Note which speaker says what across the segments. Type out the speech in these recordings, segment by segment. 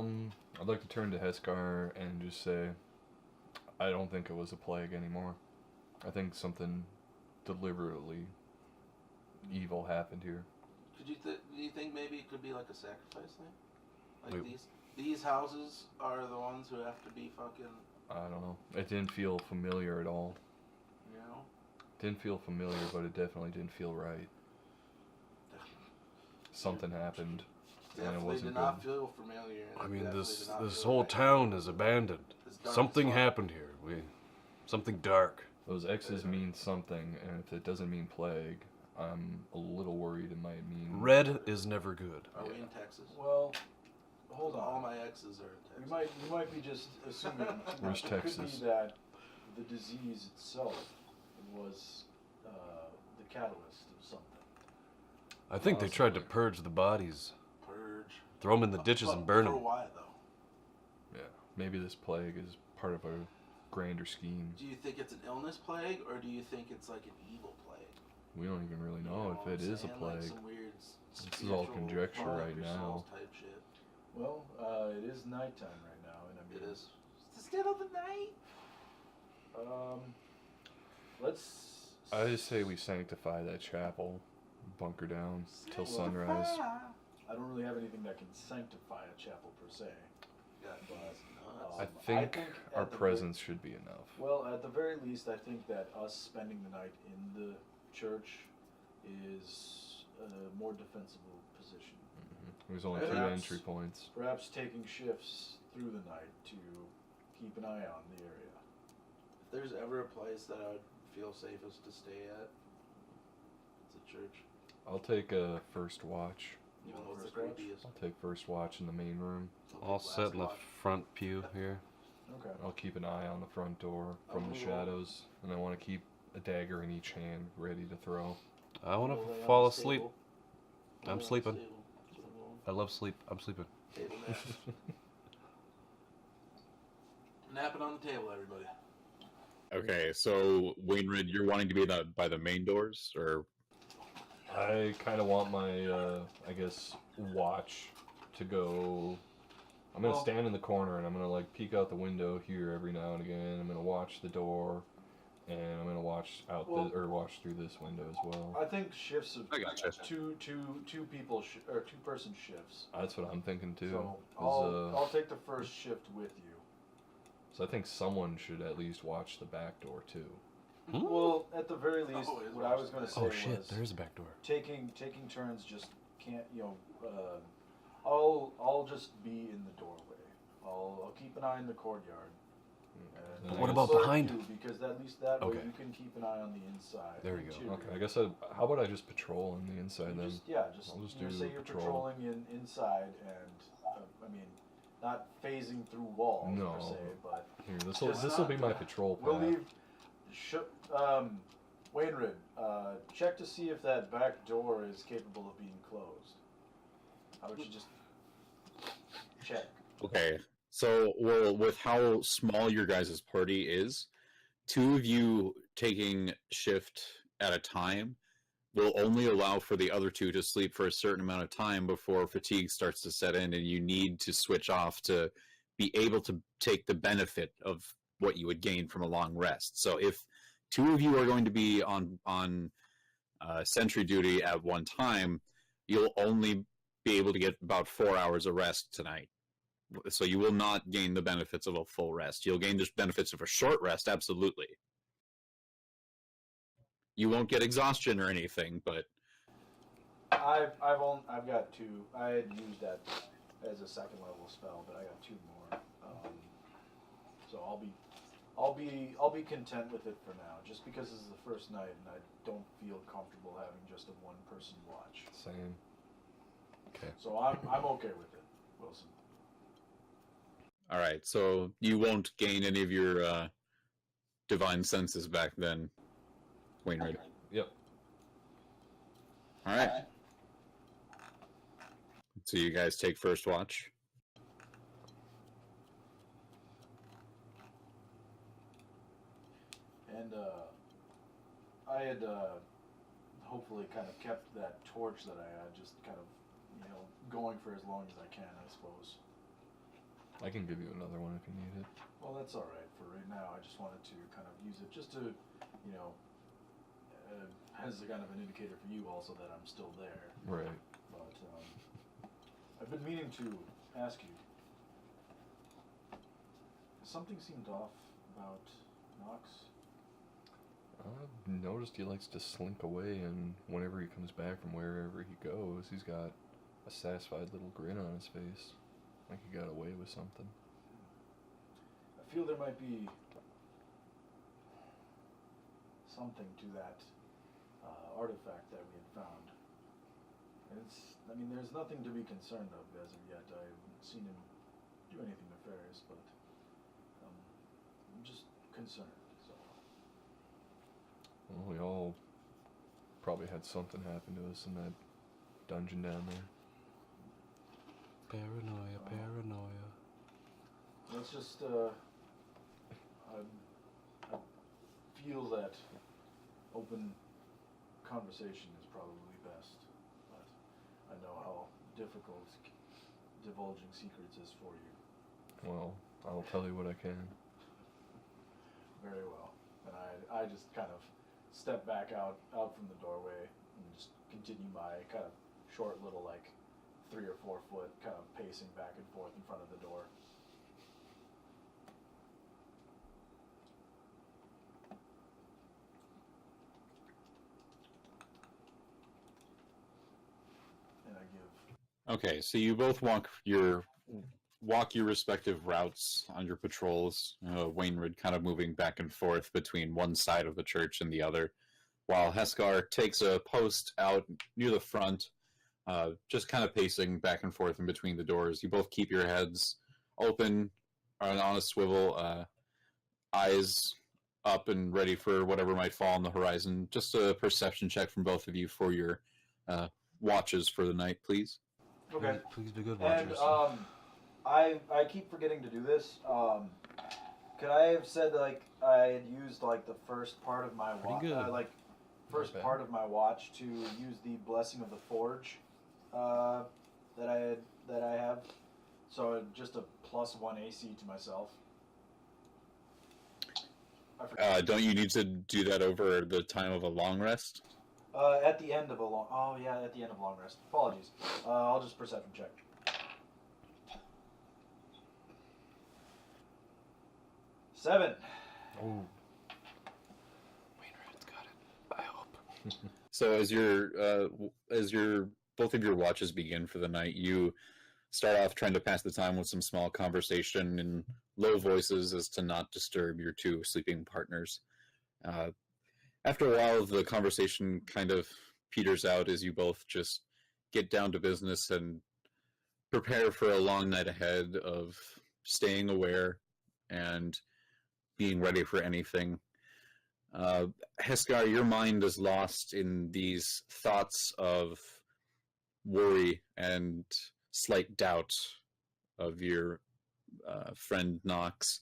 Speaker 1: I'd like to turn to Heskar and just say, I don't think it was a plague anymore. I think something deliberately evil happened here.
Speaker 2: Do you think maybe it could be like a sacrifice thing? Like
Speaker 3: Wait.
Speaker 2: these houses are the ones who have to be fucking,
Speaker 1: I don't know. It didn't feel familiar at all.
Speaker 2: you know?
Speaker 1: Didn't feel familiar, but it definitely didn't feel right. Something happened, and it
Speaker 2: Definitely
Speaker 1: wasn't
Speaker 2: did not
Speaker 1: good.
Speaker 2: feel familiar. and
Speaker 3: I
Speaker 2: it
Speaker 3: mean,
Speaker 2: definitely
Speaker 3: this
Speaker 2: did not
Speaker 3: this
Speaker 2: feel
Speaker 3: whole
Speaker 2: right.
Speaker 3: town is abandoned.
Speaker 2: It's dark
Speaker 3: Something
Speaker 2: as fuck.
Speaker 3: happened here. Something dark.
Speaker 1: Those X's mean something, and if it doesn't mean plague, I'm a little worried it might mean...
Speaker 3: Red is never good.
Speaker 2: Are we
Speaker 1: Yeah.
Speaker 2: in Texas?
Speaker 4: Well, hold on.
Speaker 2: All my exes are in
Speaker 4: We
Speaker 2: Texas.
Speaker 4: might be just assuming
Speaker 1: Where's
Speaker 4: it
Speaker 1: Texas?
Speaker 4: could be that the disease itself was the catalyst of something.
Speaker 3: I think they tried to purge the bodies,
Speaker 2: Purge.
Speaker 3: throw them in the ditches and burn
Speaker 2: For
Speaker 3: them.
Speaker 2: what, though?
Speaker 1: Yeah, maybe this plague is part of a grander scheme.
Speaker 2: Do you think it's an illness plague, or do you think it's like an evil plague?
Speaker 1: We don't even really
Speaker 2: You
Speaker 1: know
Speaker 2: what
Speaker 1: if it
Speaker 2: I'm
Speaker 1: is a
Speaker 2: saying?
Speaker 1: plague.
Speaker 2: Like some weird
Speaker 1: This is all
Speaker 2: spiritual
Speaker 1: conjecture
Speaker 2: fuck
Speaker 1: right
Speaker 2: your
Speaker 1: now.
Speaker 2: souls type shit.
Speaker 4: Well, it is nighttime right now, and I mean,
Speaker 2: It is. It's the dead of the night.
Speaker 4: Let's.
Speaker 1: I just say we sanctify that chapel, bunker down till
Speaker 4: Well,
Speaker 1: sunrise.
Speaker 4: I don't really have anything that can sanctify a chapel per se.
Speaker 2: Yeah,
Speaker 4: But,
Speaker 2: nuts.
Speaker 1: I
Speaker 4: I
Speaker 1: think
Speaker 4: think
Speaker 1: our
Speaker 4: at the
Speaker 1: presence should be enough.
Speaker 4: Well, at the very least, I think that us spending the night in the church is a more defensible position.
Speaker 1: There's only two
Speaker 4: Perhaps-
Speaker 1: entry points.
Speaker 4: Perhaps taking shifts through the night to keep an eye on the area.
Speaker 2: If there's ever a place that I would feel safest to stay at, it's a church.
Speaker 1: I'll take a first watch.
Speaker 2: Even though it's the
Speaker 4: First watch?
Speaker 2: creepiest.
Speaker 1: I'll take first watch in the main room.
Speaker 3: All set in the front pew here.
Speaker 4: Okay.
Speaker 1: I'll keep an eye on the front door from the
Speaker 2: I'll
Speaker 1: shadows, and I want to keep a dagger in each hand, ready to throw.
Speaker 3: I want
Speaker 2: I'll lay
Speaker 3: to
Speaker 2: on
Speaker 3: fall
Speaker 2: the
Speaker 3: asleep.
Speaker 2: table. I'll
Speaker 3: I'm
Speaker 2: lay on the
Speaker 3: sleeping.
Speaker 2: table. That's what I'm going.
Speaker 3: I love sleep. I'm sleeping.
Speaker 2: Table nap. Napping on the table, everybody.
Speaker 5: Okay, so Wainwright, you're wanting to be by the main doors, or
Speaker 1: I kind of want my, I guess, watch to go. I'm gonna
Speaker 4: Well-
Speaker 1: stand in the corner and I'm gonna like peek out the window here every now and again. I'm gonna watch the door, and I'm gonna watch out
Speaker 4: Well-
Speaker 1: or watch through this window as well.
Speaker 4: I think shifts of
Speaker 5: I gotcha.
Speaker 4: two people or two person shifts.
Speaker 1: That's what I'm thinking too.
Speaker 4: So
Speaker 1: 'cause,
Speaker 4: I'll take the first shift with you.
Speaker 1: so I think someone should at least watch the back door too.
Speaker 4: Well, at the very least,
Speaker 2: Always
Speaker 4: what I
Speaker 2: watch
Speaker 4: was
Speaker 2: the
Speaker 4: going to
Speaker 2: back.
Speaker 4: say
Speaker 3: Oh shit!
Speaker 4: was
Speaker 3: There is a back door.
Speaker 4: taking turns. Just can't I'll just be in the doorway. I'll keep an eye in the courtyard. And
Speaker 1: But
Speaker 4: I'll
Speaker 1: what
Speaker 3: about
Speaker 4: alert
Speaker 3: behind?
Speaker 4: you, because at least that way
Speaker 3: Okay.
Speaker 4: you can keep an eye on the inside.
Speaker 3: There we go.
Speaker 4: interior.
Speaker 1: Okay, I guess how about I just patrol on the inside
Speaker 4: You
Speaker 1: then?
Speaker 4: just
Speaker 1: I'll just do
Speaker 4: say you're
Speaker 1: patrol.
Speaker 4: patrolling inside, and I mean, not phasing through walls
Speaker 1: No.
Speaker 4: per se, but
Speaker 1: Here,
Speaker 4: Just
Speaker 1: this will be
Speaker 4: not-
Speaker 1: my patrol path.
Speaker 4: we'll leave. Wainwright, check to see if that back door is capable of being closed. How would you just check?
Speaker 5: okay. So, well, with how small your guys' party is, two of you taking shift at a time will only allow for the other two to sleep for a certain amount of time before fatigue starts to set in, and you need to switch off to be able to take the benefit of what you would gain from a long rest. So, if two of you are going to be on sentry duty at one time, you'll only be able to get about 4 hours of rest tonight. So you will not gain the benefits of a full rest. You'll gain the benefits of a short rest, absolutely. You won't get exhaustion or anything, but
Speaker 4: I've got two. I had used that as a second level spell, but I got two more. So I'll be content with it for now, just because this is the first night and I don't feel comfortable having just a one person watch.
Speaker 1: Same.
Speaker 4: So I'm okay with it, Wilson.
Speaker 5: all right. So you won't gain any of your divine senses back then, Wainwright.
Speaker 1: Yep.
Speaker 5: All right. So you guys take first watch.
Speaker 4: And I had hopefully kind of kept that torch that I had just kind of, going for as long as I can, I suppose.
Speaker 1: I can give you another one if you need it.
Speaker 4: Well, that's all right for right now. I just wanted to kind of use it just to, as a kind of an indicator for you also that I'm still there.
Speaker 1: Right.
Speaker 4: But I've been meaning to ask you. Something seemed off about Knox.
Speaker 1: I've noticed he likes to slink away, and whenever he comes back from wherever he goes, he's got a satisfied little grin on his face, like he got away with something.
Speaker 4: I feel there might be something to that artifact that we had found. And there's nothing to be concerned of as of yet. I haven't seen him do anything nefarious, but I'm just concerned. So.
Speaker 1: Well, we all probably had something happen to us in that dungeon down there.
Speaker 3: Paranoia.
Speaker 4: Let's just, I feel that open conversation is probably best, but I know how difficult divulging secrets is for you.
Speaker 1: Well, I'll tell you what I can.
Speaker 4: Very well. And I just kind of step back out from the doorway and just continue my kind of short little 3 or 4 foot kind of pacing back and forth in front of the door. And I give.
Speaker 5: Okay, so you both walk your respective routes on your patrols. Wainwright kind of moving back and forth between one side of the church and the other, while Heskar takes a post out near the front, just kind of pacing back and forth in between the doors. You both keep your heads open and on a swivel, eyes up and ready for whatever might fall on the horizon. Just a perception check from both of you for your watches for the night, please.
Speaker 4: Okay.
Speaker 3: Please be good
Speaker 4: And
Speaker 3: watchers.
Speaker 4: I keep forgetting to do this. Could I have said I had used the first part of my
Speaker 3: Pretty good.
Speaker 4: first
Speaker 1: Not bad.
Speaker 4: part of my watch to use the Blessing of the Forge that I have. So just a +1 AC to myself. I forgot.
Speaker 5: Don't you need to do that over the time of a long rest?
Speaker 4: At the end of a long. Oh yeah, at the end of long rest. Apologies. I'll just perception check. Seven.
Speaker 1: Oh,
Speaker 3: Wainwright's got it. I hope.
Speaker 5: So as both of your watches begin for the night, you start off trying to pass the time with some small conversation in low voices as to not disturb your two sleeping partners. After a while, the conversation kind of peters out as you both just get down to business and prepare for a long night ahead of staying aware and being ready for anything. Heskar, your mind is lost in these thoughts of worry and slight doubt of your friend Knox,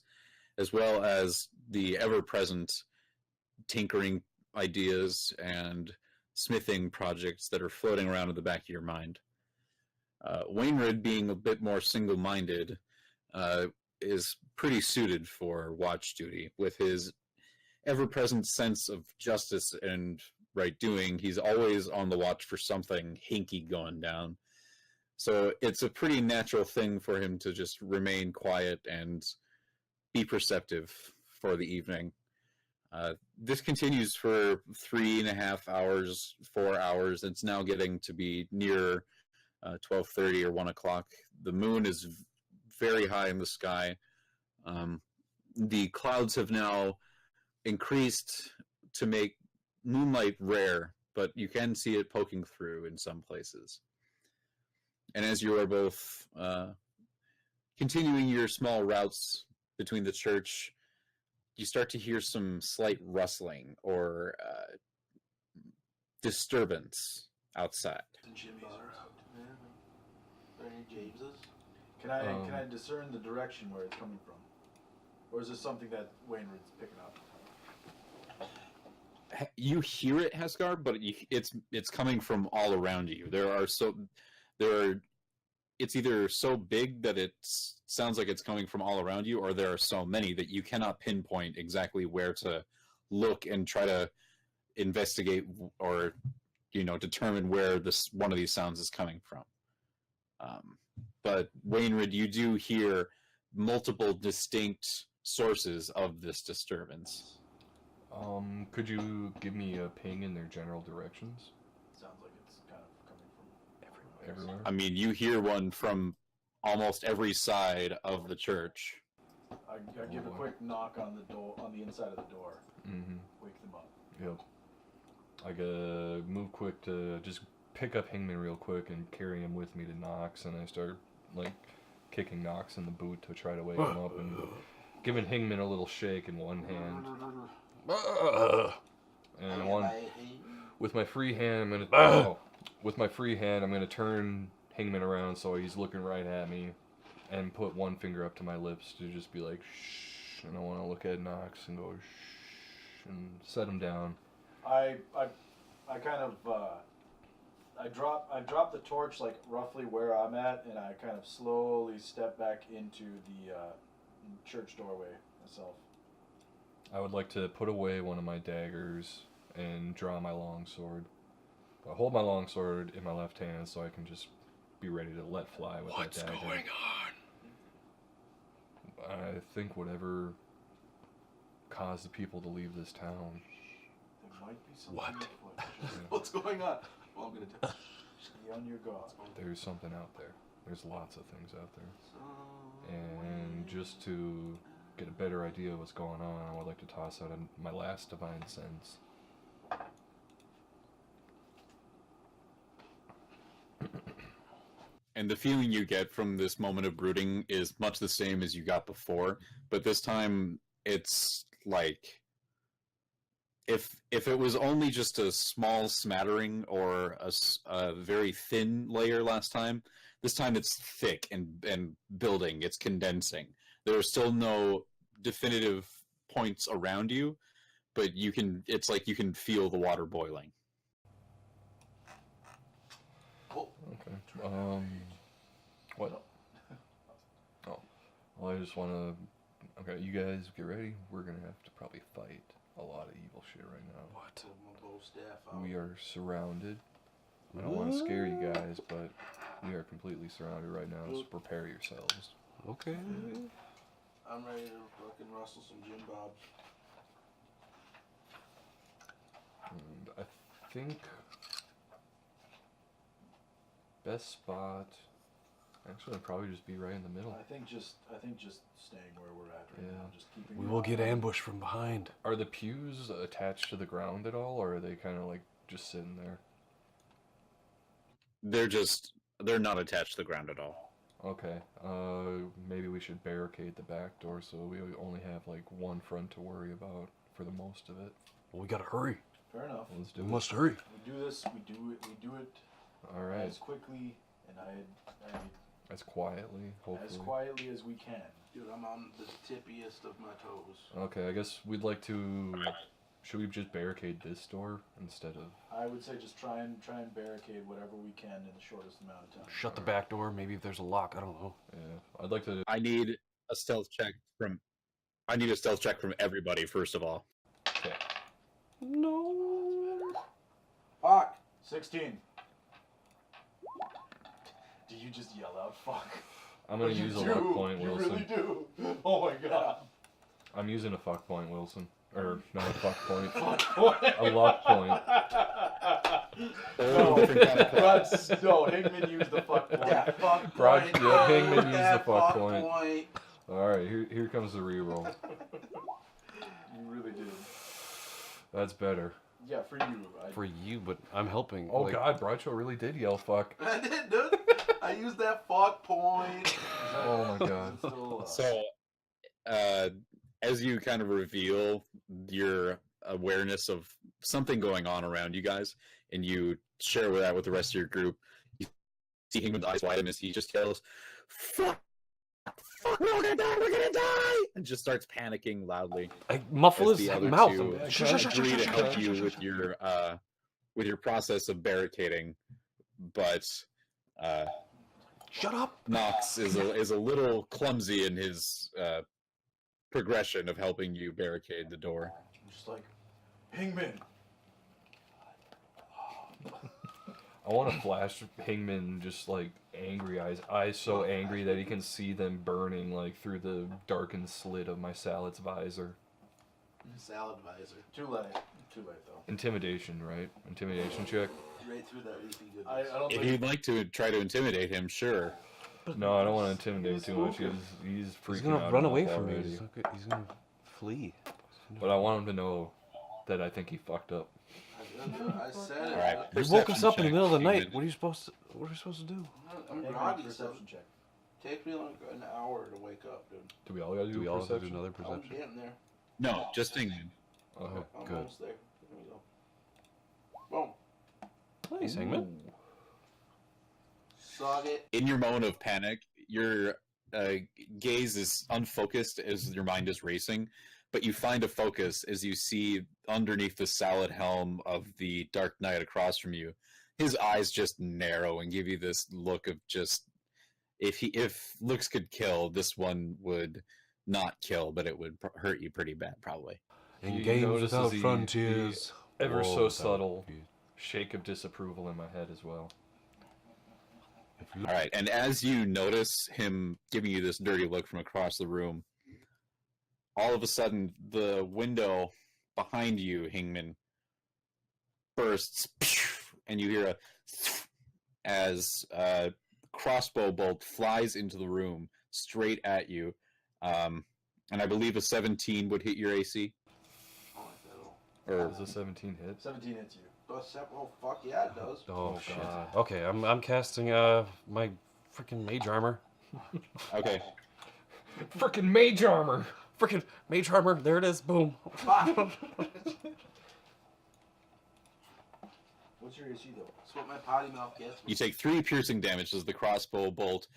Speaker 5: as well as the ever-present tinkering ideas and smithing projects that are floating around in the back of your mind. Wainwright, being a bit more single-minded, is pretty suited for watch duty. With his ever-present sense of justice and right doing, he's always on the watch for something hinky going down. So it's a pretty natural thing for him to just remain quiet and be perceptive for the evening. This continues for 3.5 hours, 4 hours. It's now getting to be near 12:30 or 1 o'clock. The moon is very high in the sky. The clouds have now increased to make moonlight rare, but you can see it poking through in some places. And as you are both continuing your small routes between the church, you start to hear some slight rustling or disturbance outside.
Speaker 2: And Jimmy's around. Man. Are there any Jameses?
Speaker 4: Can I discern the direction where it's coming from, or is this something that Wainwright's picking up?
Speaker 5: You hear it, Heskar, but it's coming from all around you. There are it's either so big that it sounds like it's coming from all around you, or there are so many that you cannot pinpoint exactly where to look and try to investigate or determine where this one of these sounds is coming from. But Wainwright, you do hear multiple distinct sources of this disturbance.
Speaker 1: Could you give me a ping in their general directions?
Speaker 4: Sounds like it's kind of coming from
Speaker 1: Everywhere?
Speaker 5: I mean, you hear one from almost every side of the church.
Speaker 4: I give a quick knock on the door, on the inside of the door.
Speaker 1: Mm-hmm.
Speaker 4: Wake them up.
Speaker 1: Yep. I gotta move quick to just pick up Hingman real quick and carry him with me to Knox, and I start, like, kicking Knox in the boot to try to wake him up and giving Hingman a little shake in one hand. And with my free hand, I'm gonna turn Hingman around so he's looking right at me, and put one finger up to my lips to just be like, shh, and I want to look at Knox and go, shh, and set him down.
Speaker 4: I kind of I drop the torch like roughly where I'm at, and I kind of slowly step back into the church doorway myself.
Speaker 1: I would like to put away one of my daggers and draw my longsword. I hold my longsword in my left hand so I can just be ready to let fly with that dagger.
Speaker 3: What's going on?
Speaker 1: I think whatever caused the people to leave this town.
Speaker 4: There might be something
Speaker 3: What?
Speaker 4: afoot.
Speaker 2: What's going on? Well, I'm gonna tell.
Speaker 4: Be on your guard.
Speaker 1: There's something out there. There's lots of things out there. And just to get a better idea of what's going on, I would like to toss out my last divine sense.
Speaker 5: And the feeling you get from this moment of brooding is much the same as you got before, but this time it's like if it was only just a small smattering or a very thin layer last time, this time it's thick and building, it's condensing. There are still no definitive points around you, but it's like you can feel the water boiling.
Speaker 1: Okay. What? Oh. Well, I just want to... Okay, you guys get ready. We're going to have to probably fight a lot of evil shit right now.
Speaker 3: What?
Speaker 2: Pull my bow staff out.
Speaker 1: We are surrounded. I don't want to scare you guys, but we are completely surrounded right now, so prepare yourselves.
Speaker 3: Okay.
Speaker 2: I'm ready to fucking rustle some Jim Bobs.
Speaker 1: And I think... best spot... Actually, it'd probably just be right in the middle.
Speaker 4: I think just staying where we're at right
Speaker 1: Yeah.
Speaker 4: now, just keeping.
Speaker 3: We
Speaker 4: your
Speaker 3: will
Speaker 4: eye
Speaker 3: get
Speaker 4: on-
Speaker 3: ambushed from behind.
Speaker 1: Are the pews attached to the ground at all, or are they kind of like just sitting there?
Speaker 5: They're not attached to the ground at all.
Speaker 1: Okay, maybe we should barricade the back door so we only have like one front to worry about for the most of it.
Speaker 3: Well, we gotta hurry.
Speaker 4: Fair enough.
Speaker 1: Let's do
Speaker 3: We
Speaker 1: it.
Speaker 3: must hurry.
Speaker 4: We do this. We do it
Speaker 1: All right,
Speaker 4: as quickly and
Speaker 1: as quietly,
Speaker 4: as
Speaker 1: hopefully.
Speaker 4: quietly as we can.
Speaker 2: Dude, I'm on the tippiest of my toes.
Speaker 1: Okay, I guess we'd like to. Should we just barricade this door instead of?
Speaker 4: I would say just try and barricade whatever we can in the shortest amount of time.
Speaker 3: Shut the back door. Maybe if there's a lock. I don't know.
Speaker 1: Yeah, I'd like to.
Speaker 5: I need a stealth check from everybody first of all.
Speaker 1: Okay.
Speaker 3: No.
Speaker 2: Fuck!
Speaker 4: 16. Do you just yell out "fuck"?
Speaker 1: I'm gonna
Speaker 4: You
Speaker 1: use a
Speaker 4: do.
Speaker 1: luck point,
Speaker 4: You
Speaker 1: Wilson.
Speaker 4: really do. Oh my god.
Speaker 1: I'm using a fuck point, Wilson. Or not a fuck point.
Speaker 4: What?
Speaker 1: A luck point.
Speaker 4: No,
Speaker 5: Different kind of
Speaker 4: no, Higman used the fuck point.
Speaker 2: Yeah, fuck
Speaker 1: Broad-
Speaker 2: point.
Speaker 1: yeah, Hangman used the
Speaker 2: that
Speaker 1: fuck point.
Speaker 2: point.
Speaker 1: All right, here comes the reroll.
Speaker 4: You really did.
Speaker 1: That's better.
Speaker 4: Yeah, for you.
Speaker 3: For you, but I'm helping.
Speaker 1: Oh
Speaker 3: like,
Speaker 1: God, Bradshaw really did yell fuck.
Speaker 2: I did, dude. I used that fuck point.
Speaker 1: Oh my God.
Speaker 4: Still,
Speaker 5: So, as you kind of reveal your awareness of something going on around you guys, and you share that with the rest of your group, you see him with eyes wide as he just yells, "Fuck! Fuck! We're gonna die! And just starts panicking loudly.
Speaker 3: I muffle
Speaker 5: As
Speaker 3: his
Speaker 5: the other
Speaker 3: mouth.
Speaker 5: two agree to help you with your process of barricading, but
Speaker 3: Shut up!
Speaker 5: Nox is a little clumsy in his progression of helping you barricade the door.
Speaker 4: I'm just like, Hingman.
Speaker 1: I want to flash Hingman just like angry eyes so angry that he can see them burning like through the darkened slit of my Salad's visor.
Speaker 2: Salad visor.
Speaker 4: Too late. Too late though.
Speaker 1: Intimidation, right? Intimidation check.
Speaker 2: Right through that leafy goodness.
Speaker 4: I don't
Speaker 5: If
Speaker 4: think.
Speaker 5: you'd like to try to intimidate him, sure.
Speaker 1: No, I don't want to intimidate too much. He's freaking
Speaker 3: He's gonna
Speaker 1: out
Speaker 3: run
Speaker 1: enough
Speaker 3: away from me.
Speaker 1: already.
Speaker 3: He's gonna flee.
Speaker 1: But I want him to know that I think he fucked up.
Speaker 2: I said it.
Speaker 5: All right.
Speaker 3: You woke us up in the
Speaker 5: Perception
Speaker 3: middle of the
Speaker 5: check,
Speaker 3: night.
Speaker 5: Hingman.
Speaker 3: What are you supposed to? What are we supposed to do?
Speaker 2: I'm
Speaker 4: Hangman,
Speaker 2: groggy, so
Speaker 4: perception check.
Speaker 2: take me like an hour to wake up, dude.
Speaker 1: Do we all gotta do
Speaker 3: Do we all have to do
Speaker 1: perception?
Speaker 3: another
Speaker 2: I'm
Speaker 3: perception?
Speaker 2: getting there.
Speaker 5: No, just Hingman.
Speaker 1: Okay.
Speaker 2: I'm
Speaker 3: Good.
Speaker 2: almost there. Here we go. Boom.
Speaker 3: Nice, Hangman.
Speaker 1: Ooh.
Speaker 2: Sog it.
Speaker 5: In your moment of panic, your gaze is unfocused as your mind is racing, but you find a focus as you see underneath the Salad helm of the Dark Knight across from you. His eyes just narrow and give you this look of just if looks could kill, this one would not kill, but it would hurt you pretty bad, probably.
Speaker 3: In
Speaker 1: You
Speaker 3: games
Speaker 1: notice
Speaker 3: without
Speaker 1: the
Speaker 3: frontiers.
Speaker 1: ever so
Speaker 3: world
Speaker 1: subtle
Speaker 3: without peace.
Speaker 1: shake of disapproval in my head as well.
Speaker 3: If you-
Speaker 5: All right, and as you notice him giving you this dirty look from across the room, all of a sudden the window behind you, Hingman, bursts, and you hear a as a crossbow bolt flies into the room straight at you. And I believe a 17 would hit your AC.
Speaker 2: Oh, that'll.
Speaker 5: Or
Speaker 1: Does a 17 hit?
Speaker 4: 17 hits you.
Speaker 2: Oh, fuck yeah, it does.
Speaker 3: Oh,
Speaker 1: Oh,
Speaker 3: shit.
Speaker 1: God.
Speaker 3: Okay, I'm casting my freaking mage armor.
Speaker 5: okay,
Speaker 1: Frickin' mage armor!
Speaker 3: Freaking mage armor. There it is. Boom.
Speaker 2: Fuck.
Speaker 4: What's your AC though?
Speaker 2: That's what my potty mouth gets me.
Speaker 5: you take 3 piercing damage as the crossbow bolt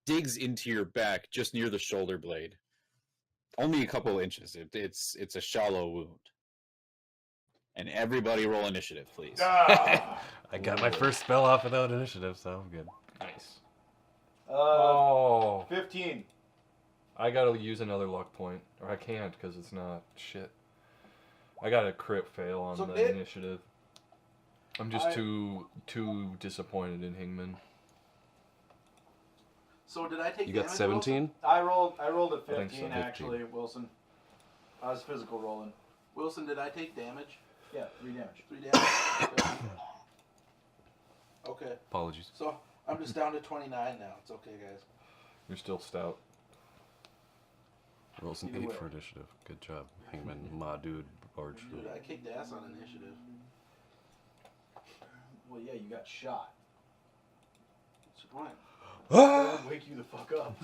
Speaker 5: digs into your back just near the shoulder blade. Only a couple inches. It's a shallow wound. And everybody roll initiative, please.
Speaker 4: Ah!
Speaker 3: I got my first spell off without initiative, so I'm good.
Speaker 1: Nice.
Speaker 4: Uh,
Speaker 1: Oh,
Speaker 4: 15.
Speaker 1: I gotta use another luck point. Or I can't because it's not. Shit. I got a crit fail on
Speaker 2: So
Speaker 1: the
Speaker 2: it-
Speaker 1: initiative. I'm just
Speaker 4: I-
Speaker 1: too disappointed in Hingman.
Speaker 2: So did I take
Speaker 3: You got
Speaker 2: damage,
Speaker 3: 17?
Speaker 4: I rolled a
Speaker 1: I think so,
Speaker 4: 15
Speaker 1: 15.
Speaker 4: actually, Wilson. I was physical rolling.
Speaker 2: Wilson, did I take damage?
Speaker 4: Yeah, 3 damage.
Speaker 2: 3 damage? Okay.
Speaker 3: Apologies.
Speaker 2: So I'm just down to 29 now. It's okay, guys.
Speaker 1: You're still stout.
Speaker 3: Rolls an
Speaker 4: Either
Speaker 3: 8
Speaker 4: way.
Speaker 3: for initiative. Good job, Hangman. My dude, Barge.
Speaker 2: Dude, I kicked ass on initiative.
Speaker 4: Well, yeah, you got shot.
Speaker 2: What's the point?
Speaker 4: That'll wake you the fuck up.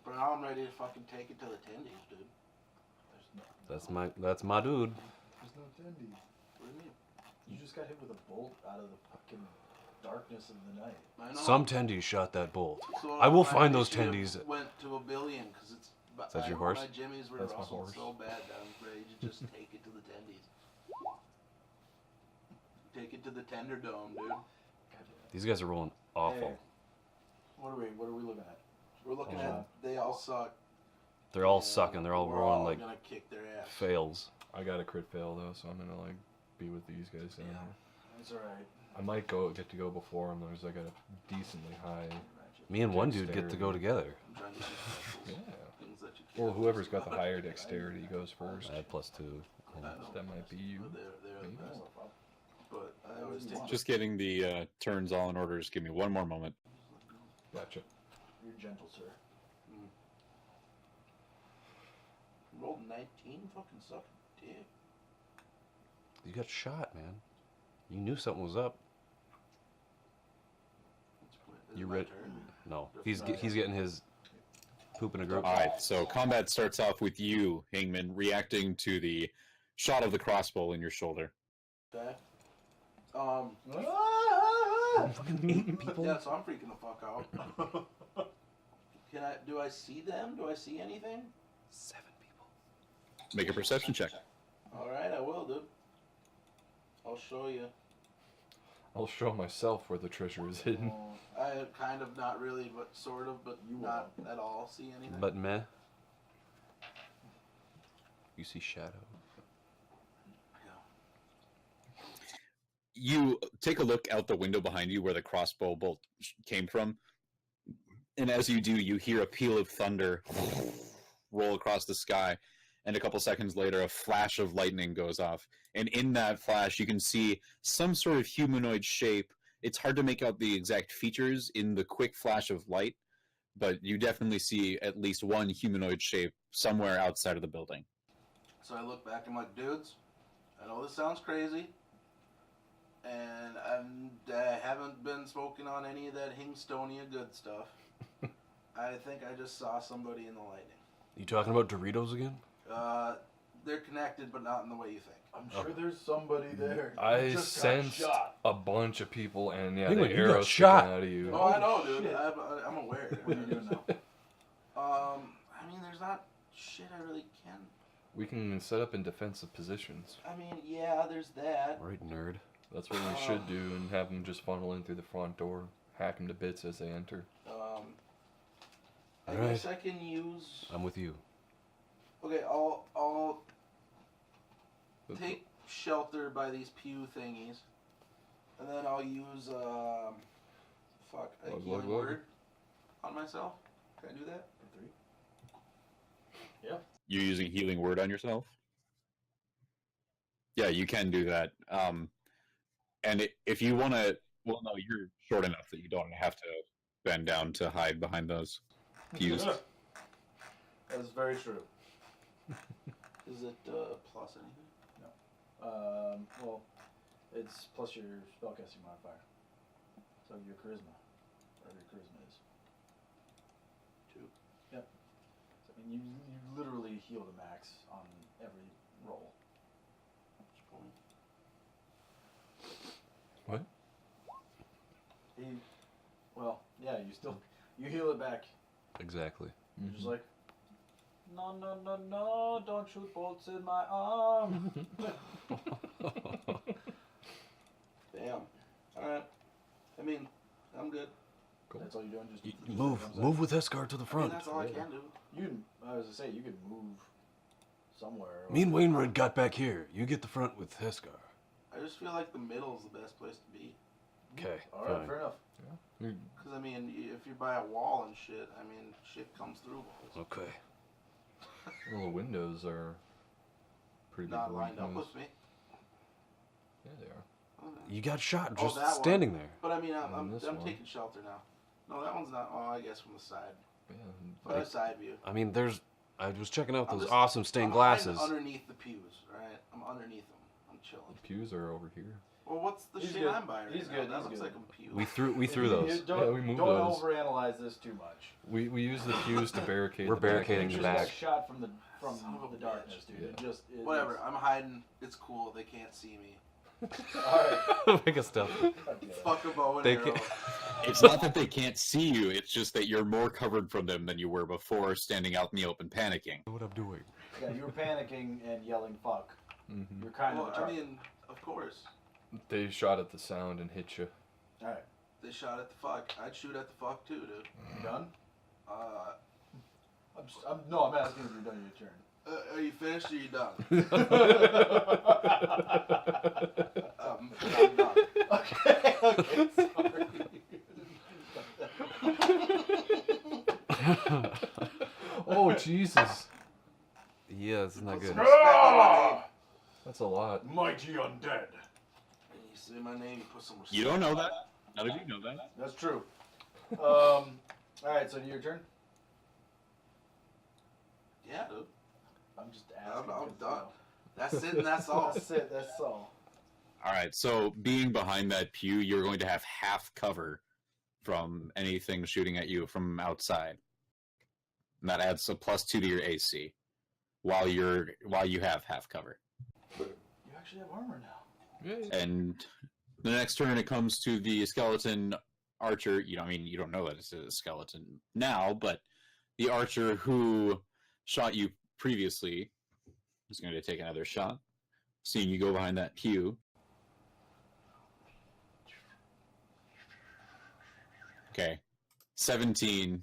Speaker 2: But now I'm ready to fucking take it to the tendies, dude.
Speaker 3: That's my dude.
Speaker 4: There's no tendies.
Speaker 2: What do you mean?
Speaker 4: You just got hit with a bolt out of the fucking darkness of the night.
Speaker 2: I know.
Speaker 3: Some tendies shot that bolt.
Speaker 2: So
Speaker 3: I will
Speaker 2: my
Speaker 3: find those
Speaker 2: initiative
Speaker 3: tendies.
Speaker 2: Went to 1 billion because it's.
Speaker 3: Is that your horse?
Speaker 2: My jimmies were
Speaker 1: That's my
Speaker 2: rustled
Speaker 1: horse.
Speaker 2: so bad that I'm ready to just take it to the tendies. Take it to the tender dome, dude.
Speaker 3: These guys are rolling awful.
Speaker 4: Hey, what are we looking at?
Speaker 2: We're looking
Speaker 4: Oh.
Speaker 2: at they all suck.
Speaker 3: They're all
Speaker 2: and
Speaker 3: sucking. They're all
Speaker 2: we're
Speaker 3: rolling like
Speaker 2: gonna kick their ass.
Speaker 3: fails.
Speaker 1: I got a crit fail though, so I'm gonna like be with these guys down
Speaker 2: Yeah.
Speaker 1: here.
Speaker 4: It's alright.
Speaker 1: I might get to go before them. There's like a decently high.
Speaker 3: Me and one dude get to go together.
Speaker 2: I'm trying to do specials.
Speaker 1: Yeah.
Speaker 2: Things that you
Speaker 1: Well,
Speaker 2: can't
Speaker 1: whoever's got the
Speaker 2: do.
Speaker 1: higher dexterity goes first.
Speaker 3: I had +2.
Speaker 2: I know,
Speaker 1: That might be you.
Speaker 2: but they're the
Speaker 1: Maybe.
Speaker 2: best. But I always take
Speaker 5: Just getting the turns all in order. Just give me one more moment.
Speaker 1: Gotcha.
Speaker 4: You're gentle, sir.
Speaker 2: rolled 19. Fucking suck dick.
Speaker 3: You got shot, man. You knew something was up.
Speaker 2: Is
Speaker 3: You
Speaker 2: it my
Speaker 3: read?
Speaker 2: turn?
Speaker 3: No, he's getting his poop in a group.
Speaker 5: All right, so combat starts off with you, Hangman, reacting to the shot of the crossbow in your shoulder.
Speaker 2: Okay.
Speaker 3: Fucking 8 people.
Speaker 2: Yeah, so I'm freaking the fuck out. Do I see them? Do I see anything?
Speaker 3: 7 people.
Speaker 5: Make a perception check.
Speaker 2: Alright, I will, dude. I'll show you.
Speaker 1: I'll show myself where the treasure is hidden.
Speaker 4: Oh,
Speaker 2: I kind of, not really, but sort of, but
Speaker 4: You
Speaker 2: not at all see anything.
Speaker 3: But meh. You see shadow.
Speaker 2: Yeah.
Speaker 5: You take a look out the window behind you where the crossbow bolt came from, and as you do, you hear a peal of thunder roll across the sky, and a couple seconds later, a flash of lightning goes off, and in that flash, you can see some sort of humanoid shape. It's hard to make out the exact features in the quick flash of light, but you definitely see at least one humanoid shape somewhere outside of the building.
Speaker 2: So I look back and I'm like, dudes, I know this sounds crazy, and I haven't been smoking on any of that Hingstonia good stuff. I think I just saw somebody in the lightning.
Speaker 3: You talking about Doritos again?
Speaker 2: They're connected, but not in the way you think.
Speaker 4: I'm sure there's somebody there. You
Speaker 1: I
Speaker 4: just got
Speaker 1: sensed
Speaker 4: shot.
Speaker 1: a bunch of people, and yeah,
Speaker 3: Penguin,
Speaker 1: the
Speaker 3: you got
Speaker 1: arrows
Speaker 3: shot.
Speaker 1: sticking out of you.
Speaker 2: Oh, I know, dude.
Speaker 4: shit.
Speaker 2: I'm aware.
Speaker 4: What are you doing now?
Speaker 2: I mean, there's not shit I really can.
Speaker 1: We can set up in defensive positions.
Speaker 2: I mean, yeah, there's that.
Speaker 3: Right, nerd.
Speaker 1: That's what we should do, and have them just funnel in through the front door, hack them to bits as they enter.
Speaker 2: I
Speaker 3: Alright.
Speaker 2: guess I can use.
Speaker 3: I'm with you.
Speaker 2: Okay, I'll take shelter by these pew thingies, and then I'll use a
Speaker 1: Lug,
Speaker 2: healing
Speaker 1: lug, lug.
Speaker 2: word on myself. Can I do that?
Speaker 4: For 3. Yeah.
Speaker 5: You're using healing word on yourself? Yeah, you can do that. And if you want to, well, no, you're short enough that you don't have to bend down to hide behind those pews.
Speaker 4: That's very true.
Speaker 2: Is it plus anything?
Speaker 4: Well, it's plus your spellcasting modifier. So your charisma, whatever your charisma is.
Speaker 2: 2.
Speaker 4: Yep. So, I mean, you literally heal the max on every roll.
Speaker 1: What?
Speaker 4: Well, yeah, you heal it back.
Speaker 3: Exactly.
Speaker 4: You're just like, no, don't shoot bolts in my arm.
Speaker 2: Damn. Alright. I mean, I'm good.
Speaker 4: That's all you're doing. Just
Speaker 3: Move with Escar to the
Speaker 2: I mean,
Speaker 3: front.
Speaker 2: that's all I can do.
Speaker 4: You can. I was to say you could move somewhere.
Speaker 3: Me and Wainwright got back here. You get the front with Escar.
Speaker 2: I just feel like the middle is the best place to be.
Speaker 3: Okay.
Speaker 4: All right,
Speaker 3: fine.
Speaker 4: fair enough.
Speaker 2: Because, I mean, if you're by a wall and shit, I mean, shit comes through walls.
Speaker 3: Okay.
Speaker 1: Well, the windows are pretty
Speaker 2: Not
Speaker 1: big
Speaker 2: lined up
Speaker 1: windows.
Speaker 2: with me.
Speaker 1: Yeah, they are.
Speaker 3: You got shot
Speaker 2: Oh,
Speaker 3: just
Speaker 2: that one.
Speaker 3: standing there.
Speaker 2: But, I mean,
Speaker 1: And
Speaker 2: I'm
Speaker 1: this one.
Speaker 2: taking shelter now. No, that one's not. Oh, I guess from the side.
Speaker 1: Yeah,
Speaker 2: From the side view.
Speaker 3: I mean, I was checking out
Speaker 2: I'm
Speaker 3: those
Speaker 2: just-
Speaker 3: awesome stained
Speaker 2: I'm
Speaker 3: glasses.
Speaker 2: hiding underneath the pews, right? I'm underneath them. I'm chilling.
Speaker 1: the pews are over here.
Speaker 2: Well, what's the
Speaker 4: He's
Speaker 2: shit
Speaker 4: good.
Speaker 2: I'm buying right
Speaker 4: He's
Speaker 2: now?
Speaker 4: good,
Speaker 2: That
Speaker 4: he's
Speaker 2: looks
Speaker 4: good.
Speaker 2: like a pew.
Speaker 3: We threw those.
Speaker 4: Don't,
Speaker 1: Yeah, we moved
Speaker 4: don't
Speaker 1: those.
Speaker 4: overanalyze this too much.
Speaker 1: We use the pews to barricade.
Speaker 3: We're
Speaker 1: the back
Speaker 3: barricading
Speaker 4: You
Speaker 3: the
Speaker 4: just
Speaker 3: back.
Speaker 4: got shot from
Speaker 2: Son of a
Speaker 4: the darkness,
Speaker 2: bitch.
Speaker 4: dude.
Speaker 1: Yeah.
Speaker 2: Whatever. I'm hiding. It's cool. They can't see me.
Speaker 4: Alright.
Speaker 3: Make a stealth.
Speaker 2: Fuck a bow and
Speaker 3: They
Speaker 2: arrow.
Speaker 5: It's not that they can't see you, it's just that you're more covered from them than you were before, standing out in the open panicking.
Speaker 3: What I'm doing?
Speaker 4: Yeah, you were panicking and yelling "fuck."
Speaker 1: Hmm.
Speaker 4: You're kind
Speaker 2: Well,
Speaker 4: of.
Speaker 2: I mean, of course.
Speaker 1: They shot at the sound and hit you.
Speaker 4: All right,
Speaker 2: They shot at the fuck. I'd shoot at the fuck too, dude.
Speaker 4: you done?
Speaker 2: Uh,
Speaker 4: I'm asking if you're done your turn.
Speaker 2: are you finished or are you done? I'm done.
Speaker 4: Okay, sorry.
Speaker 1: Oh Jesus!
Speaker 3: Yeah, it's not
Speaker 2: Put
Speaker 3: good.
Speaker 2: some respect on my name.
Speaker 1: That's a lot.
Speaker 4: Mighty undead.
Speaker 2: When you say my name, you put some respect.
Speaker 5: You don't know that. None of you know that.
Speaker 4: That's true. All right, so your turn.
Speaker 2: Yeah, dude.
Speaker 4: I'm just asking.
Speaker 2: I'm
Speaker 4: 'cause, you
Speaker 2: done.
Speaker 4: know,
Speaker 2: That's it and that's all.
Speaker 4: That's it. That's all.
Speaker 5: All right, so being behind that pew, you're going to have half cover from anything shooting at you from outside. And that adds a +2 to your AC while you have half cover.
Speaker 4: You actually have armor now.
Speaker 5: And the next turn it comes to the skeleton archer. You don't know that it's a skeleton now, but the archer who shot you previously is going to take another shot. Seeing you go behind that pew. Okay. 17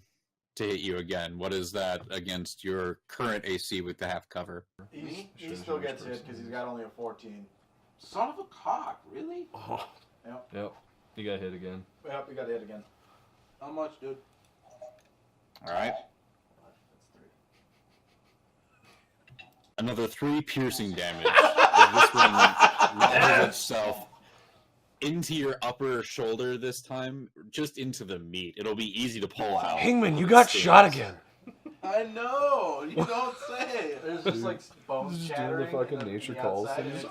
Speaker 5: to hit you again. What is that against your current AC with the half cover?
Speaker 2: Me?
Speaker 4: He still gets hit because he's got only a 14.
Speaker 2: Son of a cock, really?
Speaker 3: Oh,
Speaker 1: Yep. You got hit again.
Speaker 4: Yep, we got hit again.
Speaker 2: How much, dude?
Speaker 5: All right.
Speaker 4: That's 3.
Speaker 5: Another 3 piercing damage. As this one lodges itself into your upper shoulder this time, just into the meat. It'll be easy to pull out.
Speaker 3: Hangman, you
Speaker 5: but it
Speaker 3: got
Speaker 5: stings.
Speaker 3: shot again.
Speaker 2: I know. You don't say.
Speaker 4: There's just like bones
Speaker 1: Just doing the
Speaker 4: chattering.
Speaker 1: fucking
Speaker 4: in the
Speaker 1: nature
Speaker 4: outside,
Speaker 1: calls
Speaker 4: and
Speaker 1: thing.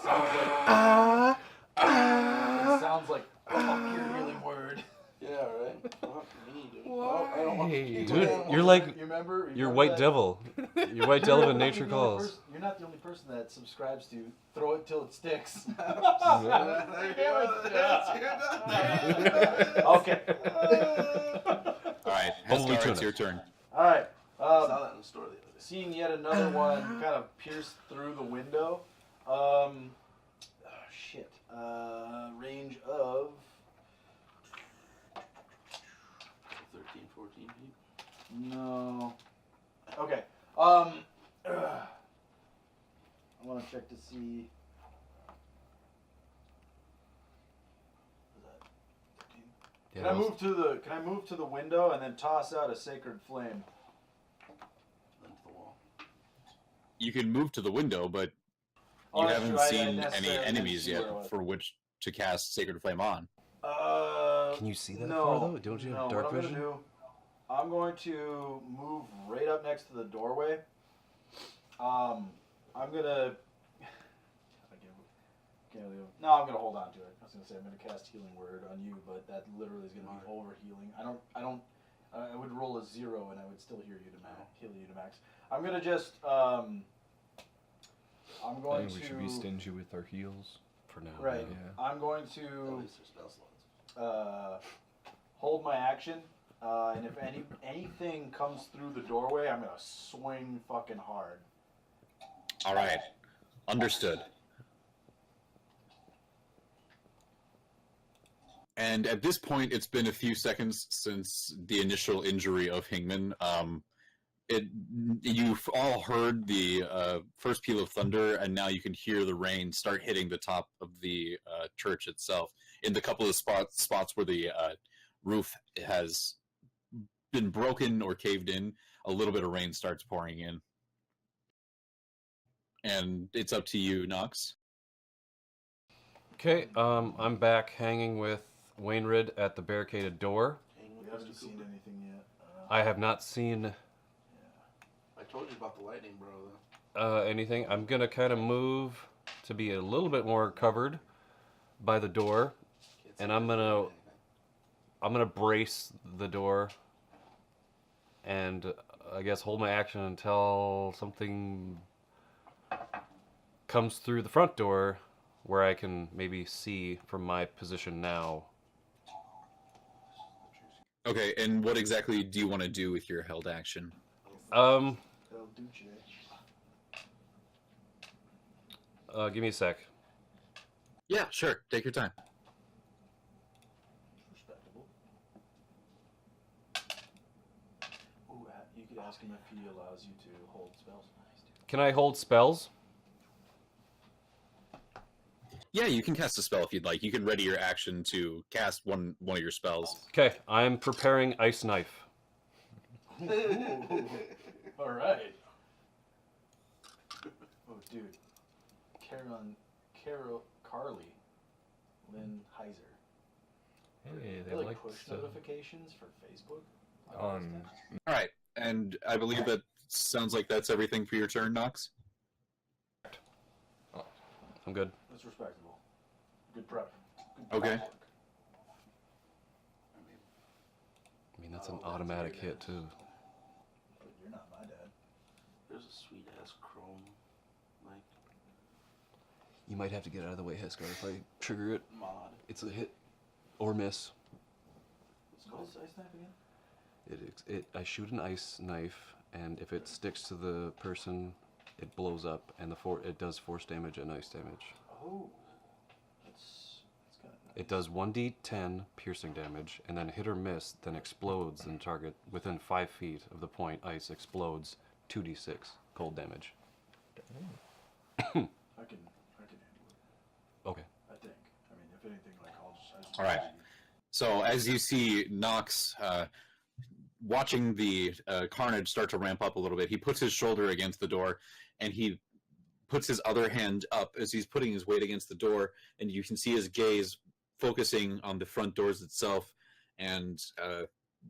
Speaker 4: it sounds like fuck your healing word.
Speaker 2: Yeah, right. Fuck me, dude. Oh, I don't want to
Speaker 1: Why?
Speaker 2: keep
Speaker 3: Dude,
Speaker 2: going.
Speaker 3: you're like-
Speaker 4: You remember?
Speaker 3: You're
Speaker 4: remember
Speaker 3: White
Speaker 4: that?
Speaker 3: Devil. You're White Devil in Nature
Speaker 4: You're the only
Speaker 3: Calls.
Speaker 4: you're not the only person that subscribes to throw it till it sticks.
Speaker 2: There you go. Yes,
Speaker 4: Okay.
Speaker 5: All right,
Speaker 3: Holy
Speaker 5: Heskar,
Speaker 3: tuna.
Speaker 5: it's your turn.
Speaker 4: All right.
Speaker 2: I saw that in the store the other day.
Speaker 4: Seeing yet another one kind of pierce through the window. Shit. Range of
Speaker 2: 13, 14 feet.
Speaker 4: no. Okay. I want to check to see. Is that 13?
Speaker 3: Yeah,
Speaker 4: Can I move to the? Can I move to the window and then toss out a sacred flame?
Speaker 2: Then to the wall.
Speaker 5: You can move to the window, but
Speaker 4: Oh,
Speaker 5: you
Speaker 4: that's
Speaker 5: haven't
Speaker 4: true. I
Speaker 5: seen
Speaker 4: didn't
Speaker 5: any
Speaker 4: necessarily
Speaker 5: enemies
Speaker 4: see
Speaker 5: yet
Speaker 4: where it was.
Speaker 5: for which to cast Sacred Flame on.
Speaker 3: Can you see that
Speaker 4: no,
Speaker 3: far though? Don't you have
Speaker 4: no,
Speaker 3: dark
Speaker 4: what I'm
Speaker 3: vision?
Speaker 4: Gonna do, I'm going to move right up next to the doorway. I'm gonna. No, I'm gonna hold on to it. I was gonna say I'm gonna cast Healing Word on you, but that literally is gonna be over healing. I would roll a 0 and I would still heal you to max. I'm gonna just. I'm
Speaker 1: I
Speaker 4: going
Speaker 1: think we
Speaker 4: to.
Speaker 1: should be stingy with our heals.
Speaker 3: For now.
Speaker 4: Right.
Speaker 1: Yeah.
Speaker 4: I'm going
Speaker 2: At
Speaker 4: to
Speaker 2: least there's spell slots.
Speaker 4: hold my action, and if anything comes through the doorway, I'm gonna swing fucking hard.
Speaker 5: All right, understood. And at this point, it's been a few seconds since the initial injury of Hingman. You've all heard the first peal of thunder, and now you can hear the rain start hitting the top of the church itself. In the couple of spots where the roof has been broken or caved in, a little bit of rain starts pouring in. And it's up to you, Nox.
Speaker 3: Okay, I'm back hanging with Wainrid at the barricaded door.
Speaker 2: Hang
Speaker 4: We
Speaker 2: with
Speaker 4: haven't
Speaker 2: Mr.
Speaker 4: seen
Speaker 2: Cooper.
Speaker 4: anything yet.
Speaker 3: I have not seen
Speaker 2: I told you about the lightning, bro. Though.
Speaker 3: anything. I'm gonna kind of move to be a little bit more covered by the door.
Speaker 2: Can't
Speaker 3: And
Speaker 2: see
Speaker 3: I'm
Speaker 2: nothing,
Speaker 3: gonna-
Speaker 2: anything.
Speaker 3: I'm gonna brace the door and I guess hold my action until something comes through the front door where I can maybe see from my position now.
Speaker 5: Okay, and what exactly do you want to do with your held action?
Speaker 4: El Duce.
Speaker 3: Give me a sec.
Speaker 5: Yeah, sure. Take your time.
Speaker 4: Respectable. Ooh, you could ask him if he allows you to hold spells.
Speaker 3: Can I hold spells?
Speaker 5: Yeah, you can cast a spell if you'd like. You can ready your action to cast one of your spells.
Speaker 3: Okay, I'm preparing Ice Knife.
Speaker 4: All right. Oh, dude. Carly, Lynn Heiser.
Speaker 1: Hey,
Speaker 4: They
Speaker 1: they
Speaker 4: like
Speaker 1: like
Speaker 4: push
Speaker 1: stuff.
Speaker 4: notifications for Facebook.
Speaker 1: On
Speaker 5: All right, and I believe that sounds like that's everything for your turn, Nox.
Speaker 3: I'm good.
Speaker 4: That's respectable. Good prep. Good
Speaker 5: Okay.
Speaker 4: prep work.
Speaker 3: I mean, that's an
Speaker 2: Oh, that's
Speaker 3: automatic
Speaker 2: your
Speaker 3: hit
Speaker 2: dad.
Speaker 3: too.
Speaker 4: But you're not my dad.
Speaker 2: There's a sweet ass chrome, like
Speaker 3: You might have to get out of the way, Heskar, if I trigger it.
Speaker 2: mod.
Speaker 3: It's a hit or miss.
Speaker 4: What is Ice Knife again?
Speaker 3: I shoot an ice knife, and if it sticks to the person, it blows up, and it does force damage and ice damage.
Speaker 4: Oh. That's kind of
Speaker 3: It does 1d10 piercing damage, and then hit or miss, then explodes, and target within 5 feet of the point ice explodes 2d6 cold damage.
Speaker 4: I can handle it.
Speaker 3: Okay.
Speaker 4: I think. I mean, if anything, like I just
Speaker 5: All right. So as you see Nox watching the carnage start to ramp up a little bit, he puts his shoulder against the door, and he puts his other hand up as he's putting his weight against the door, and you can see his gaze focusing on the front doors itself, and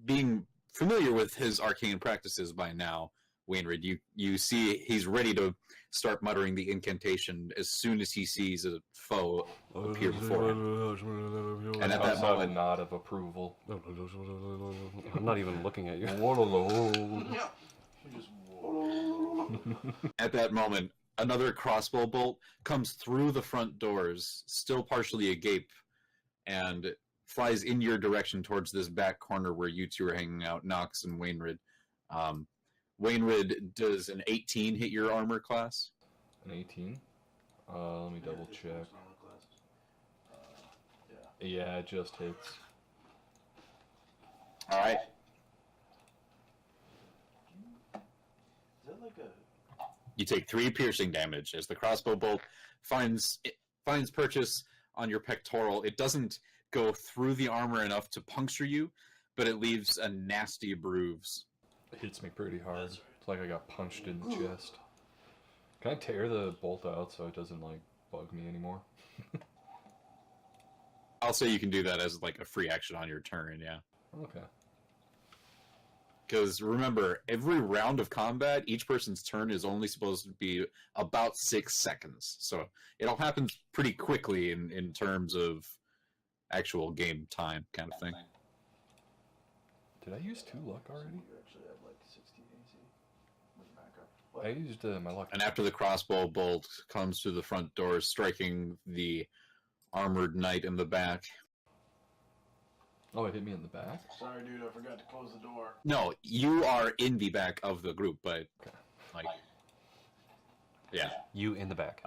Speaker 5: being familiar with his arcane practices by now, Wainwright, you see he's ready to start muttering the incantation as soon as he sees a foe appear before him. And at that
Speaker 1: I saw a
Speaker 5: moment,
Speaker 1: nod of approval.
Speaker 3: I'm not even looking at you.
Speaker 2: Yeah.
Speaker 4: You just
Speaker 5: at that moment, another crossbow bolt comes through the front doors, still partially agape, and flies in your direction towards this back corner where you two are hanging out, Nox and Wainwright. Wainwright, does an 18 hit your armor class?
Speaker 1: An 18? Let me double check. Yeah, it just hits.
Speaker 5: All right.
Speaker 4: Is that like a?
Speaker 5: You take 3 piercing damage as the crossbow bolt finds purchase on your pectoral. It doesn't go through the armor enough to puncture you, but it leaves a nasty bruise.
Speaker 1: It hits me pretty hard. It's like I got punched in the chest. Can I tear the bolt out so it doesn't, like, bug me anymore?
Speaker 5: I'll say you can do that as like a free action on your turn, yeah.
Speaker 1: Okay.
Speaker 5: Because remember, every round of combat, each person's turn is only supposed to be about 6 seconds. So it all happens pretty quickly in terms of actual game time kind of thing.
Speaker 1: Did I use 2 luck already?
Speaker 4: You actually have like 60 AC. Let me back up.
Speaker 1: I used my luck.
Speaker 5: And after the crossbow bolt comes through the front door, striking the armored knight in the back.
Speaker 1: Oh, it hit me in the back?
Speaker 4: Sorry, dude. I forgot to close the door.
Speaker 5: No, you are in the back of the group, but
Speaker 1: Okay.
Speaker 5: like, yeah.
Speaker 3: You in the back.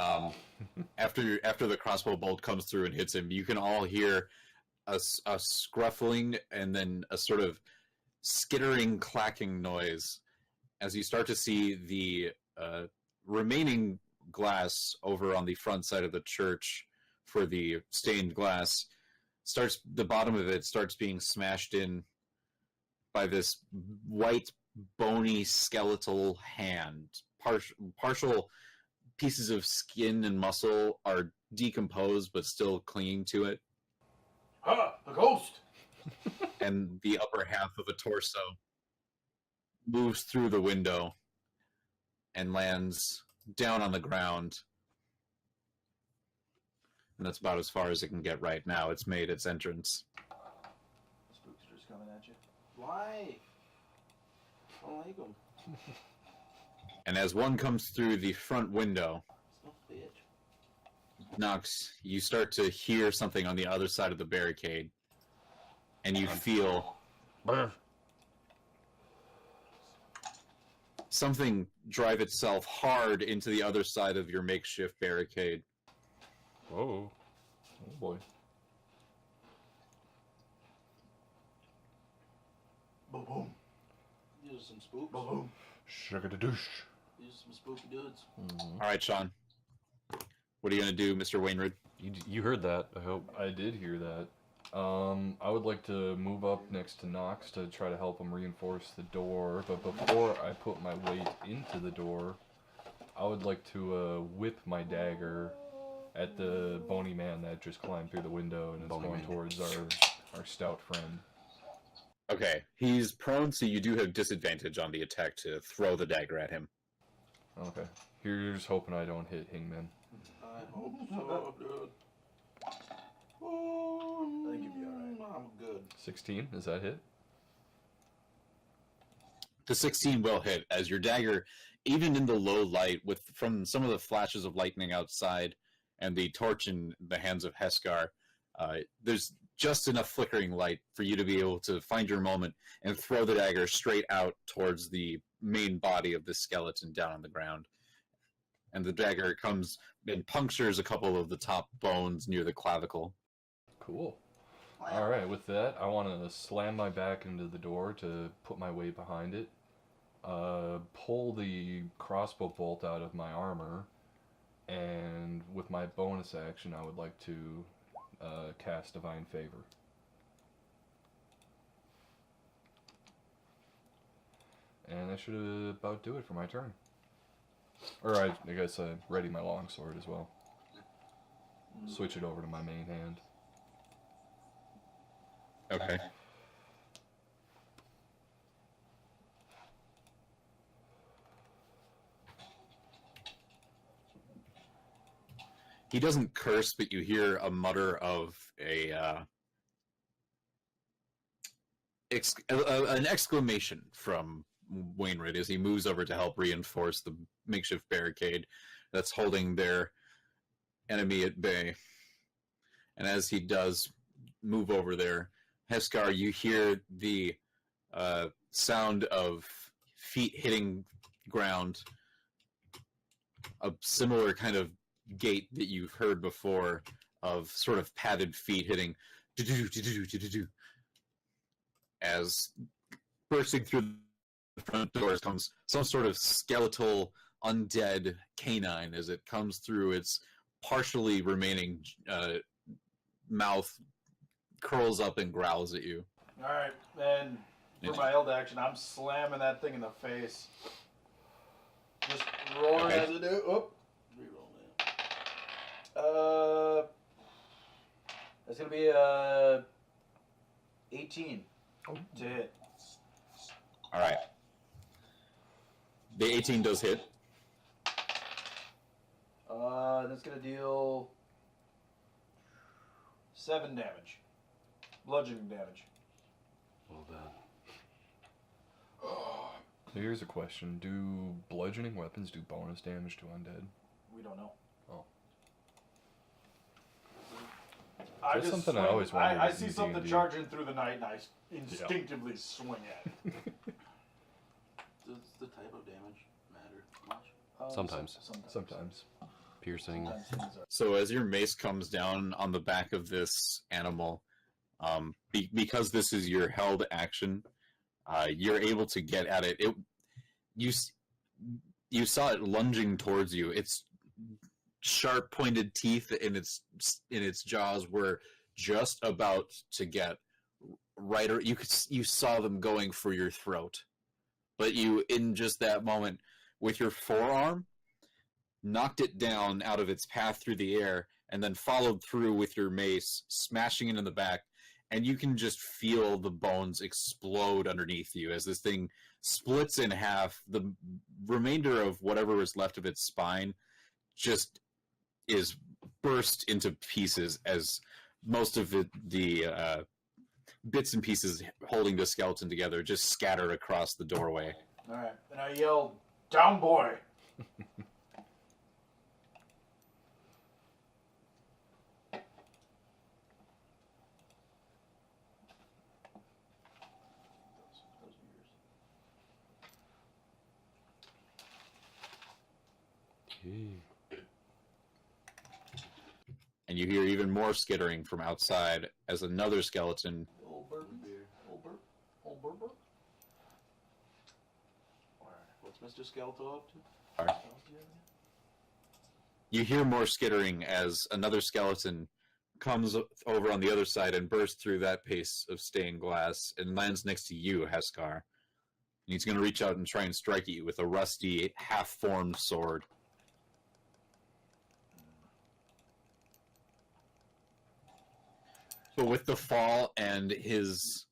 Speaker 5: After the crossbow bolt comes through and hits him, you can all hear a scruffling and then a sort of skittering, clacking noise as you start to see the remaining glass over on the front side of the church for the stained glass. The bottom of it starts being smashed in by this white, bony, skeletal hand. Partial pieces of skin and muscle are decomposed but still clinging to it.
Speaker 4: Ah, a ghost!
Speaker 5: And the upper half of a torso moves through the window and lands down on the ground. And that's about as far as it can get right now. It's made its entrance.
Speaker 4: Spooks are just coming at you.
Speaker 2: Why? I don't like them.
Speaker 5: And as one comes through the front window,
Speaker 2: Son of a bitch.
Speaker 5: Nox, you start to hear something on the other side of the barricade. And you feel something drive itself hard into the other side of your makeshift barricade.
Speaker 3: Whoa.
Speaker 1: Oh boy.
Speaker 4: Boom, boom,
Speaker 2: These are some spooks.
Speaker 4: boom, boom.
Speaker 1: Sugar-da-douche.
Speaker 2: These are some spooky dudes.
Speaker 5: All right, Sean. What are you going to do, Mr. Wainwright?
Speaker 3: You heard that, I hope.
Speaker 1: I did hear that. I would like to move up next to Nox to try to help him reinforce the door, but before I put my weight into the door, I would like to whip my dagger at the bony man that just climbed through the window and is
Speaker 3: Bony
Speaker 1: going
Speaker 3: man.
Speaker 1: towards our stout friend.
Speaker 5: Okay, he's prone, so you do have disadvantage on the attack to throw the dagger at him.
Speaker 1: Okay. Here's hoping I don't hit Hingman.
Speaker 2: I hope so, dude. Oh,
Speaker 4: I think you'll be alright.
Speaker 2: I'm good.
Speaker 1: 16, is that hit?
Speaker 5: The 16 will hit, as your dagger, even in the low light, from some of the flashes of lightning outside and the torch in the hands of Heskar, there's just enough flickering light for you to be able to find your moment and throw the dagger straight out towards the main body of the skeleton down on the ground. And the dagger comes and punctures a couple of the top bones near the clavicle.
Speaker 1: Cool.
Speaker 2: Wow.
Speaker 1: All right, with that, I want to slam my back into the door to put my weight behind it. Pull the crossbow bolt out of my armor, and with my bonus action, I would like to cast Divine Favor. And that should about do it for my turn. Or I guess I ready my longsword as well. Switch it over to my main hand.
Speaker 5: Okay. He doesn't curse, but you hear a mutter of an exclamation from Wainwright as he moves over to help reinforce the makeshift barricade that's holding their enemy at bay. And as he does move over there, Heskar, you hear the sound of feet hitting ground, a similar kind of gait that you've heard before of sort of padded feet hitting as bursting through the front doors comes some sort of skeletal undead canine as it comes through its partially remaining mouth, curls up and growls at you.
Speaker 4: Alright, and for my held action, I'm slamming that thing in the face. Just roaring
Speaker 5: Okay.
Speaker 4: as I do. Oop.
Speaker 2: Reroll it.
Speaker 4: That's gonna be 18 to hit.
Speaker 5: All right. The 18 does hit.
Speaker 4: That's gonna deal 7 damage, bludgeoning damage.
Speaker 3: Well done.
Speaker 1: So here's a question. Do bludgeoning weapons do bonus damage to undead?
Speaker 4: We don't know.
Speaker 1: Oh.
Speaker 4: I
Speaker 1: That's
Speaker 4: just
Speaker 1: something I
Speaker 4: swing-
Speaker 1: always wondered
Speaker 4: I
Speaker 1: in
Speaker 4: see something
Speaker 1: D&D.
Speaker 4: charging through the night, and I instinctively swing at it.
Speaker 2: Does the type of damage matter much?
Speaker 3: Sometimes.
Speaker 1: Sometimes.
Speaker 3: Piercing.
Speaker 4: Sometimes things are-
Speaker 5: So as your mace comes down on the back of this animal, because this is your held action, you're able to get at it. You saw it lunging towards you. Its sharp pointed teeth in its jaws were just about to get right. Or you saw them going for your throat, but you, in just that moment, with your forearm, knocked it down out of its path through the air, and then followed through with your mace, smashing it in the back, and you can just feel the bones explode underneath you as this thing splits in half. The remainder of whatever is left of its spine just is burst into pieces as most of the bits and pieces holding the skeleton together just scatter across the doorway.
Speaker 4: Alright, and I yell, "Down, boy!" Those are yours.
Speaker 3: Okay.
Speaker 5: And you hear even more skittering from outside as another skeleton
Speaker 4: Old burp beer. Old burp. Old burp burp.
Speaker 2: What's Mr. Skeletor up to?
Speaker 5: You hear more skittering as another skeleton comes over on the other side and bursts through that piece of stained glass and lands next to you, Heskar. And he's going to reach out and try and strike you with a rusty, half-formed sword. But with the fall and his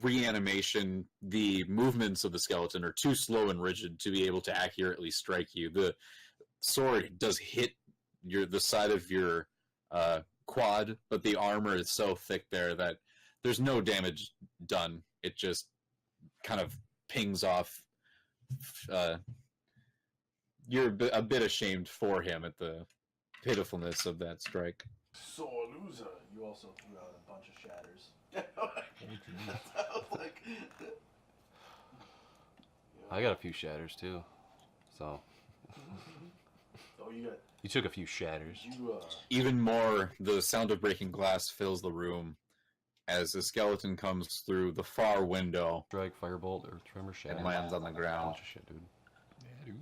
Speaker 5: reanimation, the movements of the skeleton are too slow and rigid to be able to accurately strike you. The sword does hit the side of your quad, but the armor is so thick there that there's no damage done. It just kind of pings off. You're a bit ashamed for him at the pitifulness of that strike.
Speaker 4: Sore loser. You also threw out a bunch of shatters.
Speaker 2: I was like,
Speaker 3: I got a few shatters too. So
Speaker 4: Oh, you got
Speaker 3: You took a few shatters.
Speaker 4: you.
Speaker 5: Even more, the sound of breaking glass fills the room as the skeleton comes through the far window
Speaker 3: Strike, firebolt, or tremor, shatter.
Speaker 5: and lands on the ground,
Speaker 3: Bunch of shit, dude.
Speaker 1: Yeah, dude.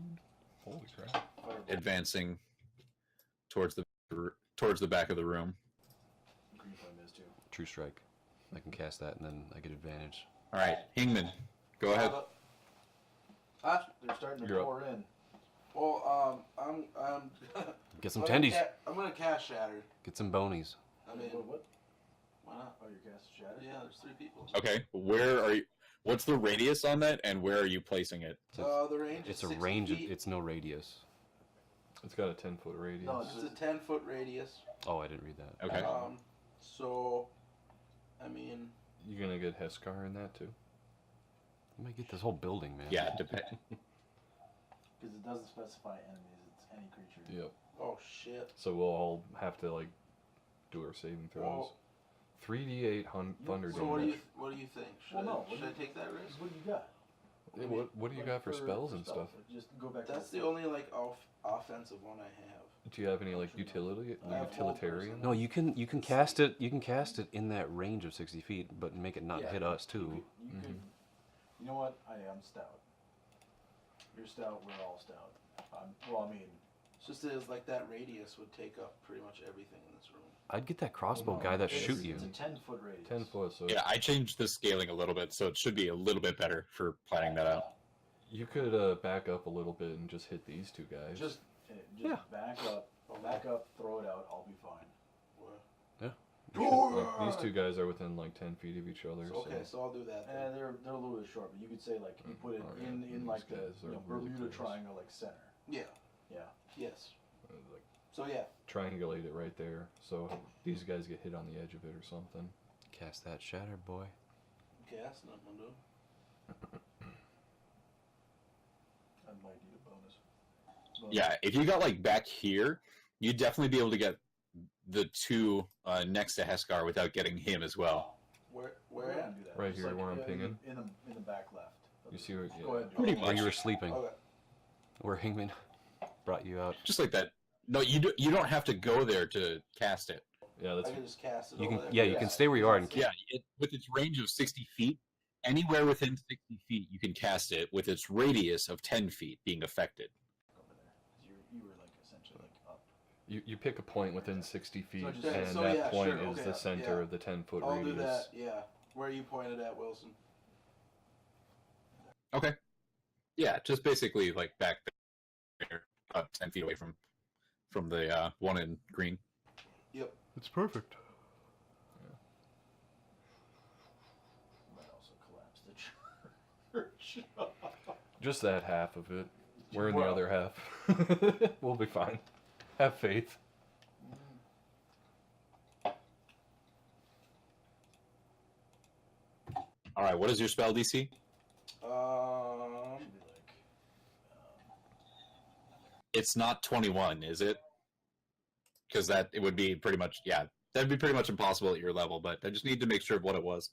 Speaker 1: Holy crap.
Speaker 5: advancing towards the back of the room.
Speaker 4: Green flame is too.
Speaker 3: True strike. I can cast that, and then I get advantage.
Speaker 5: All right, Hingman, go ahead.
Speaker 2: Huh?
Speaker 4: They're starting to
Speaker 1: You're up.
Speaker 4: pour in.
Speaker 2: Well, I'm
Speaker 3: Get some
Speaker 2: I'm gonna
Speaker 3: tendies.
Speaker 2: I'm gonna cast Shatter.
Speaker 3: Get some bonies.
Speaker 2: I mean,
Speaker 4: What?
Speaker 2: why not?
Speaker 4: Oh, your cast is shattered?
Speaker 2: Yeah, there's 3 people.
Speaker 5: Okay, where are you? What's the radius on that, and where are you placing it?
Speaker 2: The range
Speaker 3: It's
Speaker 2: is
Speaker 3: a
Speaker 2: 60
Speaker 3: range.
Speaker 2: feet.
Speaker 3: It's no radius.
Speaker 1: It's got a 10-foot radius.
Speaker 4: No,
Speaker 2: It's a 10-foot radius.
Speaker 3: Oh, I didn't read that.
Speaker 5: Okay.
Speaker 2: So, I mean,
Speaker 1: You're gonna get Heskar in that too.
Speaker 3: You might get this whole building, man.
Speaker 5: Yeah, depend.
Speaker 4: Because it doesn't specify enemies. It's any creature.
Speaker 1: Yep.
Speaker 2: oh shit.
Speaker 1: So we'll all have to like do our saving throws.
Speaker 2: Well,
Speaker 1: 3d8 thunder
Speaker 2: so what do
Speaker 1: damage.
Speaker 2: you think? Should,
Speaker 4: Well, no.
Speaker 2: should I take that risk?
Speaker 4: What do you got?
Speaker 1: Hey, what do you got for spells and stuff?
Speaker 4: Just go back.
Speaker 2: That's
Speaker 4: to
Speaker 2: the only like offensive one I have.
Speaker 1: Do you have any like
Speaker 2: I have
Speaker 1: utilitarian?
Speaker 3: No, you can cast it. You can cast it in that range of 60 feet, but make it not
Speaker 4: Yeah.
Speaker 3: hit us too.
Speaker 4: You could. You know what? I am stout. You're stout. We're all stout. Well, I mean,
Speaker 2: It's just that it's like that radius would take up pretty much everything in this room.
Speaker 3: I'd get that crossbow
Speaker 1: no,
Speaker 3: guy that
Speaker 4: it's-
Speaker 3: shoot you.
Speaker 4: It's a 10-foot radius.
Speaker 1: 10 foot. So
Speaker 5: Yeah, I changed the scaling a little bit, so it should be a little bit better for planning that out.
Speaker 1: you could back up a little bit and just hit these two guys.
Speaker 4: Just back up, throw it out. I'll be fine.
Speaker 2: Well,
Speaker 1: You should- like, these two guys are within like 10 feet of each other.
Speaker 2: okay, so I'll do that. Then.
Speaker 4: They're a little bit short, but you could say like you put it
Speaker 1: Oh, yeah.
Speaker 4: in
Speaker 1: These
Speaker 4: like the
Speaker 1: guys are really
Speaker 4: Bermuda
Speaker 1: close.
Speaker 4: Triangle like center.
Speaker 2: Yeah.
Speaker 4: Yeah.
Speaker 2: Yes.
Speaker 1: Like
Speaker 2: So yeah.
Speaker 1: triangulate it right there, so these guys get hit on the edge of it or something.
Speaker 3: Cast that shatter, boy.
Speaker 2: Okay, that's not gonna do.
Speaker 4: I might need a bonus.
Speaker 5: Yeah, if you got like back here, you'd definitely be able to get the two next to Heskar without getting him as well.
Speaker 2: Where
Speaker 4: We're
Speaker 2: at?
Speaker 4: gonna do that.
Speaker 1: Right
Speaker 4: Just
Speaker 1: here where I'm
Speaker 4: in-
Speaker 1: pinging?
Speaker 4: In the back left.
Speaker 1: You see what?
Speaker 4: Go ahead. and do
Speaker 5: Pretty
Speaker 4: it.
Speaker 3: Where you
Speaker 5: much.
Speaker 3: were sleeping,
Speaker 2: Okay.
Speaker 3: where Hingman brought you out.
Speaker 5: Just like that. No, you don't have to go there to cast it.
Speaker 1: Yeah, that's
Speaker 2: I can just cast it.
Speaker 3: You
Speaker 2: over
Speaker 3: can
Speaker 2: there.
Speaker 3: yeah, you can stay where you are and
Speaker 5: Yeah, with its range of 60 feet, anywhere within 60 feet you can cast it with its radius of 10 feet being affected.
Speaker 4: Over there. 'Cause you were like essentially like up.
Speaker 1: you pick a point within 60 feet,
Speaker 4: So just-
Speaker 1: and
Speaker 2: so
Speaker 1: that
Speaker 2: yeah,
Speaker 1: point
Speaker 2: sure,
Speaker 1: is
Speaker 2: okay,
Speaker 1: the center
Speaker 2: yeah.
Speaker 1: of the 10-foot
Speaker 2: I'll
Speaker 1: radius.
Speaker 2: do that. Yeah. Where you pointed at, Wilson.
Speaker 5: Okay. Yeah, just basically like back there, about 10 feet away from the one in green.
Speaker 2: Yep.
Speaker 1: It's perfect.
Speaker 4: Might also collapse the church.
Speaker 1: Just that half of it. We're in the
Speaker 4: Well-
Speaker 1: other half. We'll be fine. Have faith.
Speaker 5: All right, what is your spell DC?
Speaker 4: Should be like.
Speaker 5: It's not 21, is it? Because it would be pretty much, yeah, that'd be pretty much impossible at your level, but I just need to make sure of what it was.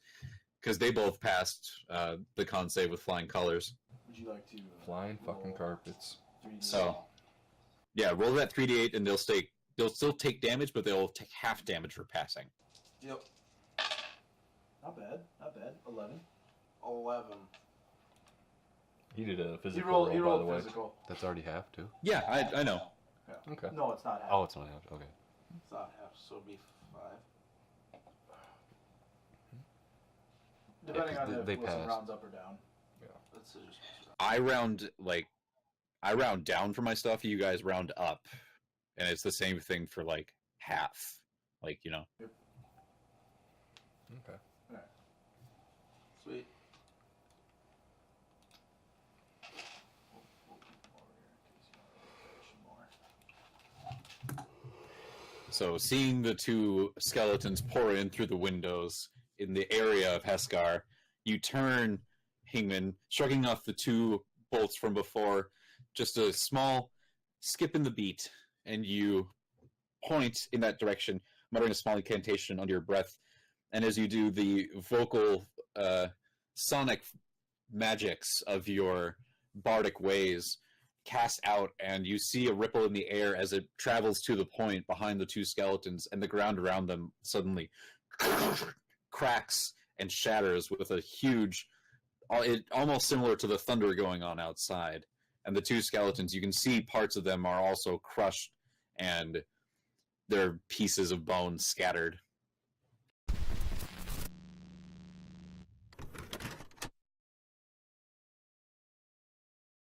Speaker 5: Because they both passed the con save with flying colors.
Speaker 4: Would you like to
Speaker 1: Flying fucking
Speaker 4: roll
Speaker 1: carpets.
Speaker 4: 3D?
Speaker 5: So, yeah, roll that 3d8 and they'll still take damage, but they'll take half damage for passing.
Speaker 2: Yep.
Speaker 4: Not bad. Not bad. 11.
Speaker 2: 11.
Speaker 1: He did a
Speaker 4: He
Speaker 1: physical
Speaker 4: rolled. He
Speaker 1: roll, by the
Speaker 4: rolled
Speaker 1: way.
Speaker 4: physical.
Speaker 3: That's already half too.
Speaker 5: Yeah, I know.
Speaker 1: Okay.
Speaker 4: No, it's not half.
Speaker 3: Oh, it's not half. Okay.
Speaker 2: It's not half, so it'd be 5.
Speaker 4: Depending
Speaker 3: 'cause
Speaker 4: on if
Speaker 3: they
Speaker 4: Wilson
Speaker 3: passed.
Speaker 4: rounds up or down.
Speaker 2: Let's just.
Speaker 5: I round down for my stuff, you guys round up. And it's the same thing for like half. Like, you know.
Speaker 1: Okay.
Speaker 2: Sweet.
Speaker 5: So seeing the two skeletons pour in through the windows in the area of Heskar, you turn Hingman, shrugging off the two bolts from before, just a small skip in the beat, and you point in that direction, muttering a small incantation under your breath. And as you do, the vocal sonic magics of your bardic ways casts out, and you see a ripple in the air as it travels to the point behind the two skeletons, and the ground around them suddenly cracks and shatters with a huge, almost similar to the thunder going on outside. And the two skeletons, you can see parts of them are also crushed, and their pieces of bone scattered.